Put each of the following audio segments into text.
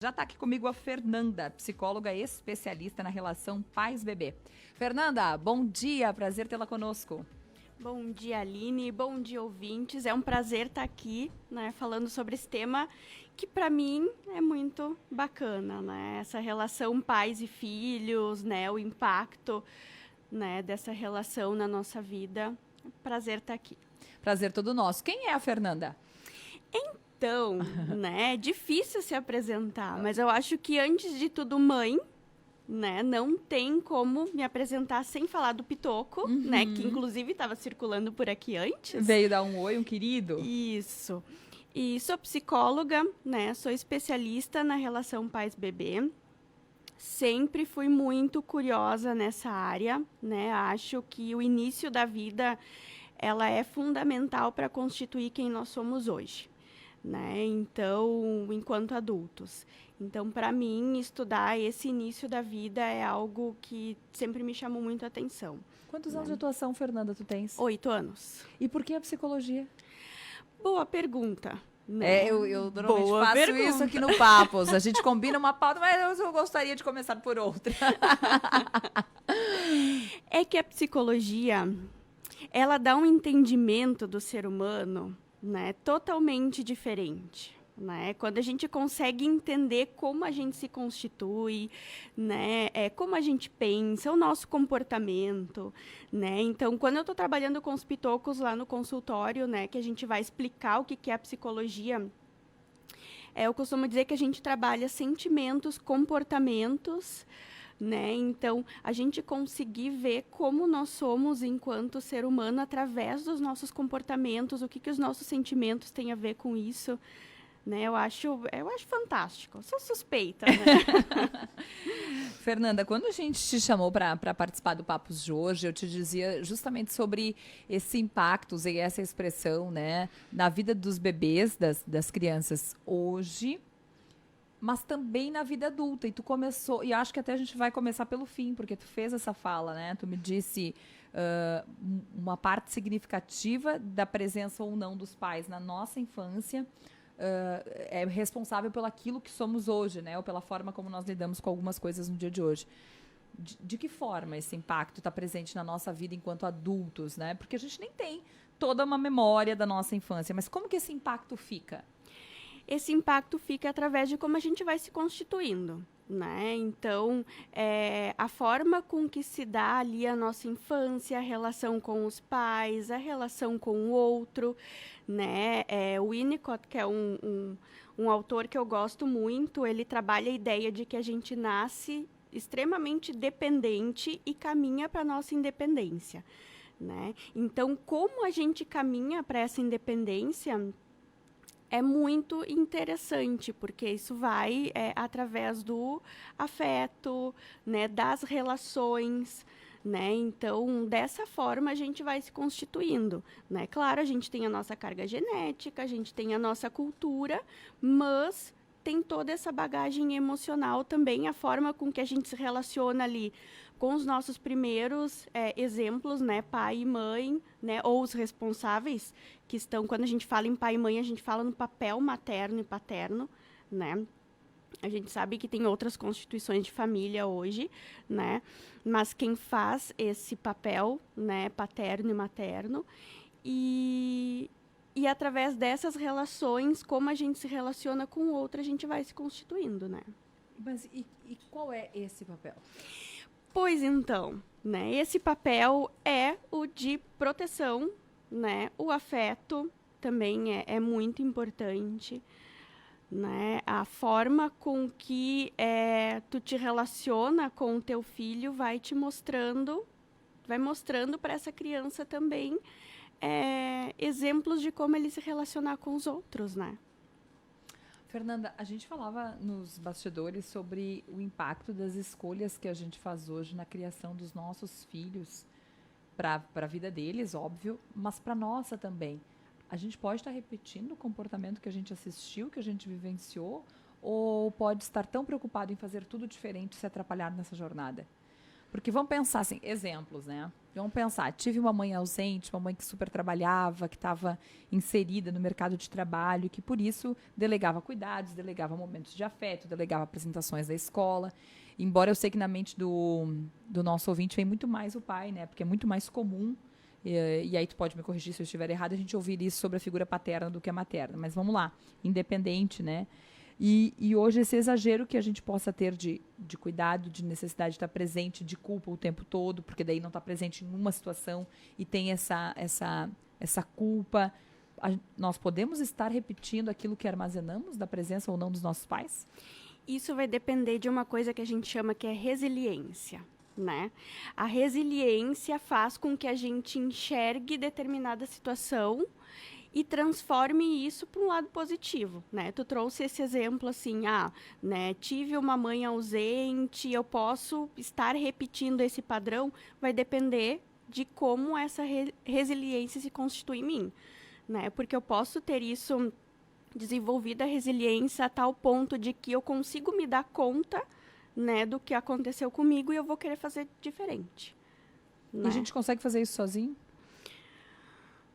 Já está aqui comigo a Fernanda, psicóloga especialista na relação pais-bebê. Fernanda, bom dia, prazer tê-la conosco. Bom dia, Aline, bom dia, ouvintes. É um prazer estar aqui, né, falando sobre esse tema que para mim é muito bacana, né? Essa relação pais e filhos, né, o impacto, né, dessa relação na nossa vida. Prazer estar aqui. Prazer todo nosso. Quem é a Fernanda? Então, né, é difícil se apresentar, mas eu acho que antes de tudo, mãe, né, não tem como me apresentar sem falar do Pitoco, né, que inclusive estava circulando por aqui antes. Veio dar um oi, um querido? Isso. E sou psicóloga, né, sou especialista na relação pais-bebê. Sempre fui muito curiosa nessa área, né, acho que o início da vida, ela é fundamental para constituir quem nós somos hoje. Né? Então, enquanto adultos. Então, para mim, estudar esse início da vida é algo que sempre me chamou muito a atenção. Quantos anos de atuação, Fernanda, tu tens? 8 anos. E por que a psicologia? Boa pergunta. Né? Eu normalmente Boa faço pergunta. isso aqui no Papos. A gente combina uma pauta, mas eu gostaria de começar por outra. É que a psicologia, ela dá um entendimento do ser humano, né, totalmente diferente. Né? Quando a gente consegue entender como a gente se constitui, né? Como a gente pensa, o nosso comportamento. Né? Então, quando eu estou trabalhando com os pitocos lá no consultório, né, que a gente vai explicar o que é a psicologia, eu costumo dizer que a gente trabalha sentimentos, comportamentos, né? Então, a gente conseguir ver como nós somos enquanto ser humano através dos nossos comportamentos, o que os nossos sentimentos têm a ver com isso, né? Eu acho fantástico. Sou suspeita, né? Fernanda, quando a gente te chamou para participar do Papos de hoje, eu te dizia justamente sobre esse impacto, usei essa expressão, né, na vida dos bebês, das crianças hoje, mas também na vida adulta. E tu começou, e acho que até a gente vai começar pelo fim, porque tu fez essa fala, né? Tu me disse uma parte significativa da presença ou não dos pais na nossa infância é responsável pelo aquilo que somos hoje, né? Ou pela forma como nós lidamos com algumas coisas no dia de hoje. De que forma esse impacto está presente na nossa vida enquanto adultos, né? Porque a gente nem tem toda uma memória da nossa infância, mas como que esse impacto fica? Esse impacto fica através de como a gente vai se constituindo. Né? Então, a forma com que se dá ali a nossa infância, a relação com os pais, a relação com o outro, né? O Winnicott, que é um autor que eu gosto muito, ele trabalha a ideia de que a gente nasce extremamente dependente e caminha para a nossa independência. Né? Então, como a gente caminha para essa independência é muito interessante, porque isso vai através do afeto, né, das relações, né? Então, dessa forma, a gente vai se constituindo, né? Claro, a gente tem a nossa carga genética, a gente tem a nossa cultura, mas tem toda essa bagagem emocional também, a forma com que a gente se relaciona ali com os nossos primeiros exemplos, né, pai e mãe, né, ou os responsáveis, que estão, quando a gente fala em pai e mãe, a gente fala no papel materno e paterno, né, a gente sabe que tem outras constituições de família hoje, né, mas quem faz esse papel, né, paterno e materno, e através dessas relações, como a gente se relaciona com o outro, a gente vai se constituindo, né. Mas e qual é esse papel? Pois então, né, esse papel é o de proteção, né, o afeto também é muito importante, né, a forma com que tu te relaciona com o teu filho vai mostrando para essa criança também exemplos de como ele se relacionar com os outros, né. Fernanda, a gente falava nos bastidores sobre o impacto das escolhas que a gente faz hoje na criação dos nossos filhos, para a vida deles, óbvio, mas para a nossa também. A gente pode estar repetindo o comportamento que a gente assistiu, que a gente vivenciou, ou pode estar tão preocupado em fazer tudo diferente e se atrapalhar nessa jornada? Porque vamos pensar assim, exemplos, né? Vamos pensar, tive uma mãe ausente, uma mãe que super trabalhava, que estava inserida no mercado de trabalho, que por isso delegava cuidados, delegava momentos de afeto, delegava apresentações da escola. Embora eu sei que na mente do nosso ouvinte vem muito mais o pai, né? Porque é muito mais comum, e aí tu pode me corrigir se eu estiver errado, a gente ouvir isso sobre a figura paterna do que a materna. Mas vamos lá, independente, né? E hoje esse exagero que a gente possa ter de cuidado, de necessidade de estar presente, de culpa o tempo todo, porque daí não está presente em uma situação e tem essa culpa. Nós podemos estar repetindo aquilo que armazenamos da presença ou não dos nossos pais? Isso vai depender de uma coisa que a gente chama que é resiliência, né? A resiliência faz com que a gente enxergue determinada situação e transforme isso para um lado positivo, né? Tu trouxe esse exemplo assim, né, tive uma mãe ausente, eu posso estar repetindo esse padrão, vai depender de como essa resiliência se constitui em mim, né? Porque eu posso ter isso desenvolvida, a resiliência a tal ponto de que eu consigo me dar conta, né, do que aconteceu comigo e eu vou querer fazer diferente, né? E a gente consegue fazer isso sozinho?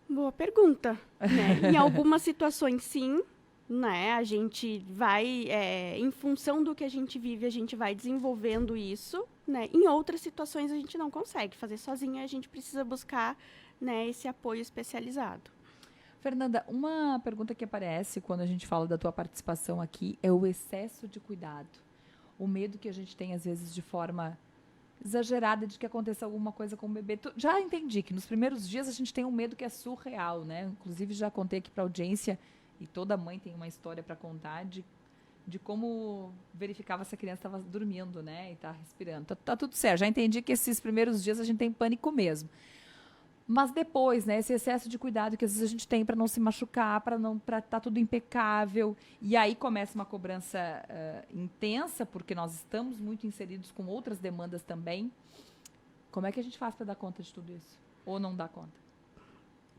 Boa pergunta, né? Em algumas situações, sim, né? A gente vai, em função do que a gente vive, a gente vai desenvolvendo isso, né? Em outras situações, a gente não consegue fazer sozinha, a gente precisa buscar, né, esse apoio especializado. Fernanda, uma pergunta que aparece quando a gente fala da tua participação aqui é o excesso de cuidado. O medo que a gente tem, às vezes, de forma exagerada de que aconteça alguma coisa com o bebê. Já entendi que nos primeiros dias a gente tem um medo que é surreal, né? Inclusive já contei aqui para a audiência, e toda mãe tem uma história para contar de como verificava se a criança estava dormindo, né? E tá respirando. Tá tudo certo. Já entendi que esses primeiros dias a gente tem pânico mesmo. Mas depois, né, esse excesso de cuidado que às vezes a gente tem para não se machucar, para estar tudo impecável, e aí começa uma cobrança intensa, porque nós estamos muito inseridos com outras demandas também. Como é que a gente faz para dar conta de tudo isso? Ou não dá conta?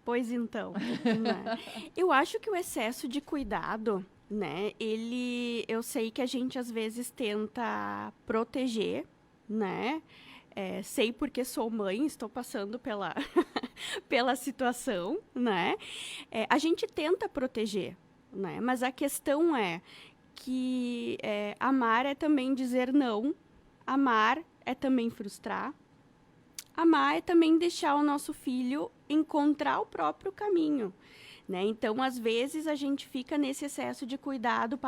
Pois então, né? Eu acho que o excesso de cuidado, né, eu sei que a gente às vezes tenta proteger, né? Sei porque sou mãe, estou passando pela situação, né? A gente tenta proteger, né? Mas a questão é que amar é também dizer não, amar é também frustrar, amar é também deixar o nosso filho encontrar o próprio caminho, né? Então, às vezes, a gente fica nesse excesso de cuidado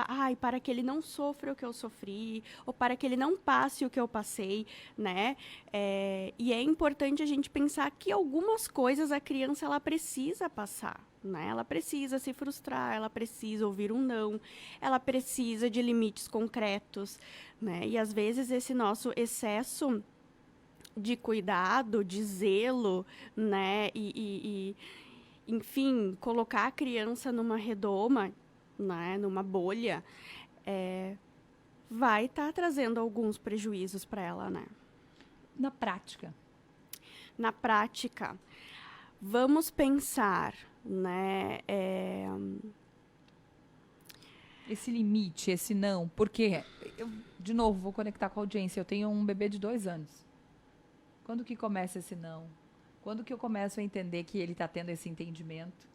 para que ele não sofra o que eu sofri, ou para que ele não passe o que eu passei, né? E é importante a gente pensar que algumas coisas a criança ela precisa passar, né? Ela precisa se frustrar, ela precisa ouvir um não, ela precisa de limites concretos, né? E, às vezes, esse nosso excesso de cuidado, de zelo, né? Enfim, colocar a criança numa redoma, né, numa bolha, vai estar trazendo alguns prejuízos para ela, né? Na prática? Na prática, vamos pensar, né? Esse limite, esse não, porque, de novo, vou conectar com a audiência, eu tenho um bebê de 2 anos. Quando que começa esse não? Quando que eu começo a entender que ele está tendo esse entendimento?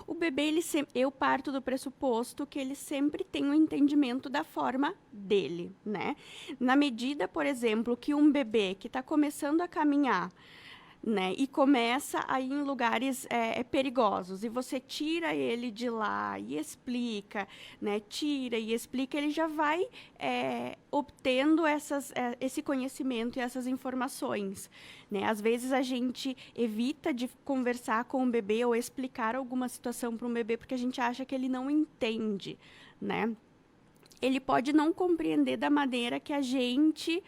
O bebê, eu parto do pressuposto que ele sempre tem um entendimento da forma dele, né? Na medida, por exemplo, que um bebê que está começando a caminhar, né, e começa a ir em lugares perigosos, e você tira ele de lá e explica, né, tira e explica, ele já vai obtendo esse conhecimento e essas informações, né? Às vezes a gente evita de conversar com o bebê ou explicar alguma situação para um bebê porque a gente acha que ele não entende, né? Ele pode não compreender da maneira que a gente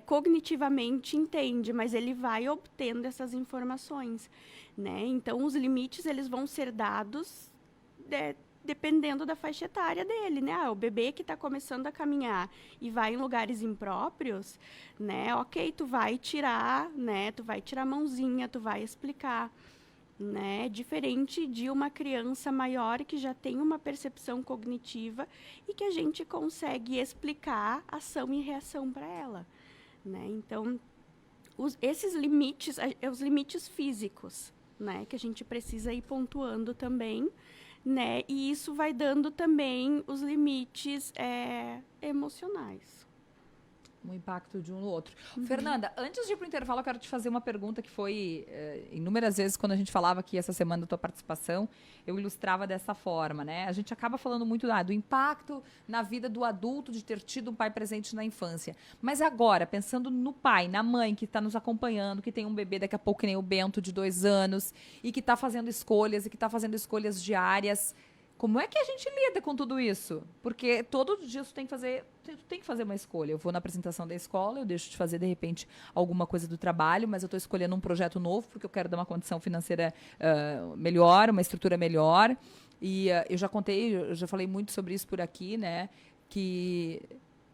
cognitivamente entende, mas ele vai obtendo essas informações, né? Então, os limites eles vão ser dados dependendo da faixa etária dele, né? O bebê que está começando a caminhar e vai em lugares impróprios, né? Ok, tu vai tirar, né? Tu vai tirar a mãozinha, tu vai explicar, né? Diferente de uma criança maior que já tem uma percepção cognitiva e que a gente consegue explicar ação e reação para ela, né? Então, esses limites, os limites físicos, né? Que a gente precisa ir pontuando também, né? E isso vai dando também os limites emocionais. Um impacto de um no outro. Fernanda, antes de ir para o intervalo, eu quero te fazer uma pergunta que foi inúmeras vezes quando a gente falava aqui essa semana da tua participação, eu ilustrava dessa forma, né? A gente acaba falando muito do impacto na vida do adulto de ter tido um pai presente na infância. Mas agora, pensando no pai, na mãe que está nos acompanhando, que tem um bebê daqui a pouco que nem o Bento, de 2 anos, e que está fazendo escolhas, e que está fazendo escolhas diárias, como é que a gente lida com tudo isso? Porque todo dia tu tem que fazer uma escolha. Eu vou na apresentação da escola, eu deixo de fazer, de repente, alguma coisa do trabalho, mas eu estou escolhendo um projeto novo, porque eu quero dar uma condição financeira melhor, uma estrutura melhor. E eu já falei muito sobre isso por aqui, né? Que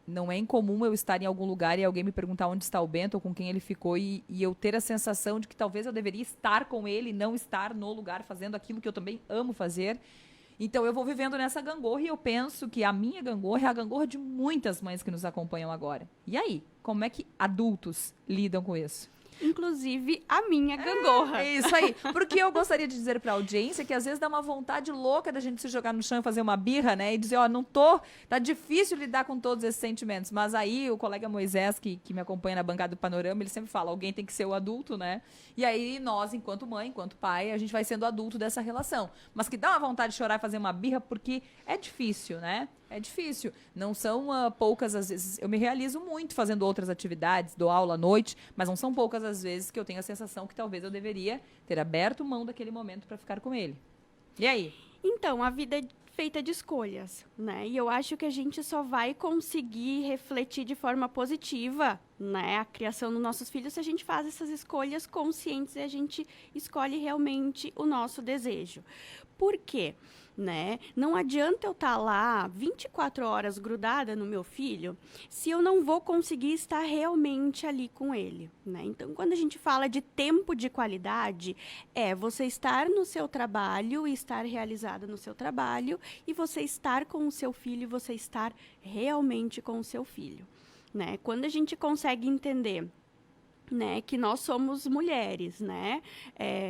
não é incomum eu estar em algum lugar e alguém me perguntar onde está o Bento ou com quem ele ficou e eu ter a sensação de que talvez eu deveria estar com ele e não estar no lugar fazendo aquilo que eu também amo fazer. Então, eu vou vivendo nessa gangorra e eu penso que a minha gangorra é a gangorra de muitas mães que nos acompanham agora. E aí, como é que adultos lidam com isso? Inclusive, a minha gangorra. É isso aí. Porque eu gostaria de dizer para a audiência que às vezes dá uma vontade louca da gente se jogar no chão e fazer uma birra, né? E dizer, não tô, tá difícil lidar com todos esses sentimentos. Mas aí o colega Moisés, que me acompanha na bancada do Panorama, ele sempre fala, alguém tem que ser o adulto, né? E aí nós, enquanto mãe, enquanto pai, a gente vai sendo adulto dessa relação. Mas que dá uma vontade de chorar e fazer uma birra porque é difícil, né? É difícil. Não são poucas as vezes. Eu me realizo muito fazendo outras atividades, dou aula à noite, mas não são poucas as vezes que eu tenho a sensação que talvez eu deveria ter aberto mão daquele momento para ficar com ele. E aí? Então, a vida é feita de escolhas, né? E eu acho que a gente só vai conseguir refletir de forma positiva, né, a criação dos nossos filhos se a gente faz essas escolhas conscientes e a gente escolhe realmente o nosso desejo. Por quê? Né? Não adianta eu estar lá 24 horas grudada no meu filho se eu não vou conseguir estar realmente ali com ele, né? Então, quando a gente fala de tempo de qualidade, é você estar no seu trabalho e estar realizada no seu trabalho e você estar com o seu filho e você estar realmente com o seu filho, né? Quando a gente consegue entender, né, que nós somos mulheres, né?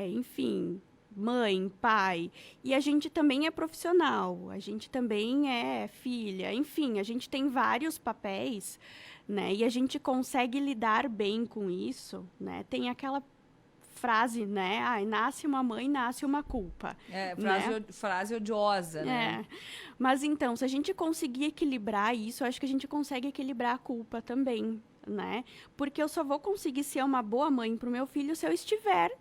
Enfim, mãe, pai, e a gente também é profissional, a gente também é filha, enfim, a gente tem vários papéis, né, e a gente consegue lidar bem com isso, né, tem aquela frase, né, nasce uma mãe, nasce uma culpa. Frase odiosa, né? Mas então, se a gente conseguir equilibrar isso, eu acho que a gente consegue equilibrar a culpa também, né, porque eu só vou conseguir ser uma boa mãe para o meu filho se eu estiver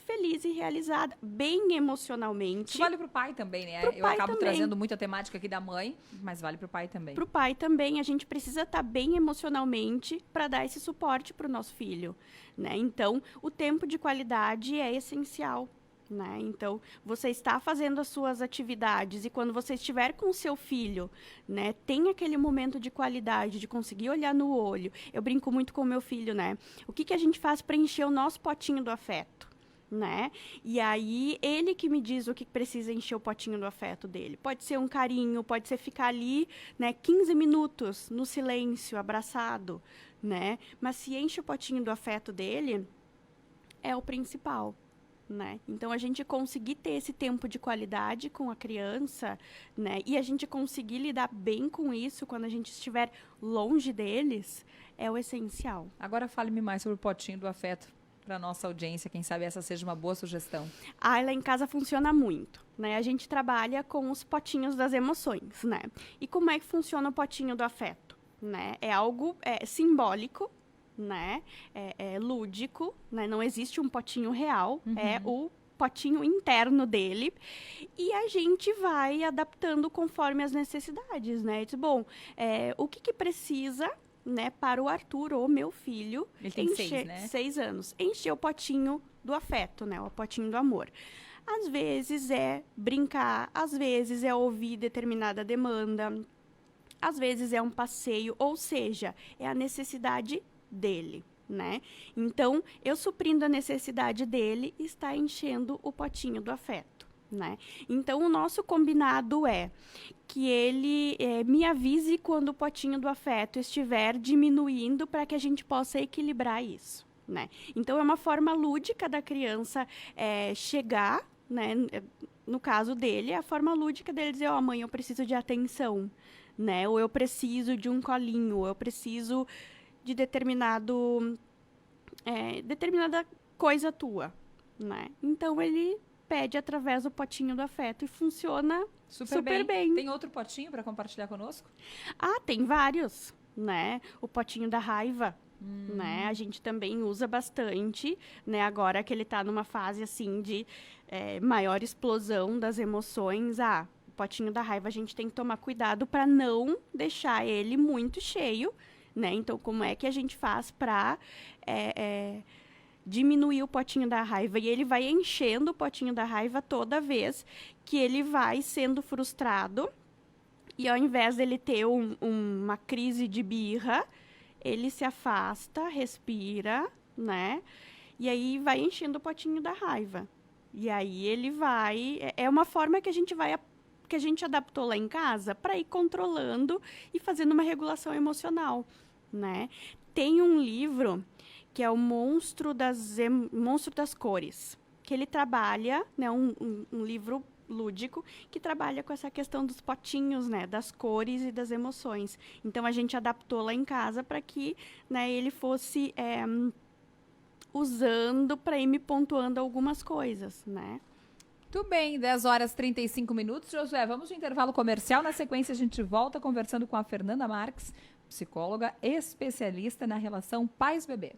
feliz e realizada, bem emocionalmente. Isso vale pro pai também, né? Eu acabo trazendo muito a temática aqui da mãe, mas vale pro pai também. Pro pai também, a gente precisa estar bem emocionalmente para dar esse suporte pro nosso filho, né? Então, o tempo de qualidade é essencial, né? Então, você está fazendo as suas atividades e quando você estiver com o seu filho, né, tem aquele momento de qualidade, de conseguir olhar no olho. Eu brinco muito com o meu filho, né? O que a gente faz para encher o nosso potinho do afeto? Né? E aí, ele que me diz o que precisa encher o potinho do afeto dele. Pode ser um carinho, pode ser ficar ali, né, 15 minutos no silêncio, abraçado, né? Mas se enche o potinho do afeto dele, é o principal, né? Então, a gente conseguir ter esse tempo de qualidade com a criança, né? E a gente conseguir lidar bem com isso quando a gente estiver longe deles, é o essencial. Agora, fale-me mais sobre o potinho do afeto para nossa audiência, quem sabe essa seja uma boa sugestão. Lá em casa funciona muito, né? A gente trabalha com os potinhos das emoções, né? E como é que funciona o potinho do afeto, né? É algo simbólico, né? É lúdico, né? Não existe um potinho real, é o potinho interno dele, e a gente vai adaptando conforme as necessidades, né? Bom, o que precisa, né, para o Arthur, ou meu filho, ele tem 6 anos, encher o potinho do afeto, né, o potinho do amor. Às vezes é brincar, às vezes é ouvir determinada demanda, às vezes é um passeio, ou seja, é a necessidade dele, né? Então, eu suprindo a necessidade dele, está enchendo o potinho do afeto, né? Então, o nosso combinado é que ele me avise quando o potinho do afeto estiver diminuindo para que a gente possa equilibrar isso, né? Então, é uma forma lúdica da criança chegar, né? No caso dele, é a forma lúdica dele dizer, ó, mãe, eu preciso de atenção, né? Ou eu preciso de um colinho, ou eu preciso de determinada coisa tua, né? Então, ele pede através do potinho do afeto e funciona super bem. Tem outro potinho para compartilhar conosco? Ah, tem vários, né? O potinho da raiva, né? A gente também usa bastante, né? Agora que ele tá numa fase, assim, de maior explosão das emoções. O potinho da raiva a gente tem que tomar cuidado para não deixar ele muito cheio, né? Então, como é que a gente faz para diminuir o potinho da raiva? E ele vai enchendo o potinho da raiva toda vez que ele vai sendo frustrado. E ao invés dele ter uma crise de birra, ele se afasta, respira, né? E aí vai enchendo o potinho da raiva. E aí ele vai... É uma forma que a gente adaptou lá em casa para ir controlando e fazendo uma regulação emocional, né? Tem um livro que é o Monstro das Cores, que ele trabalha, né, um livro lúdico, que trabalha com essa questão dos potinhos, né, das cores e das emoções. Então, a gente adaptou lá em casa para que, né, ele fosse usando para ir me pontuando algumas coisas, né? Tudo bem, 10h35. Josué, vamos no intervalo comercial. Na sequência, a gente volta conversando com a Fernanda Marques, psicóloga especialista na relação pais-bebê.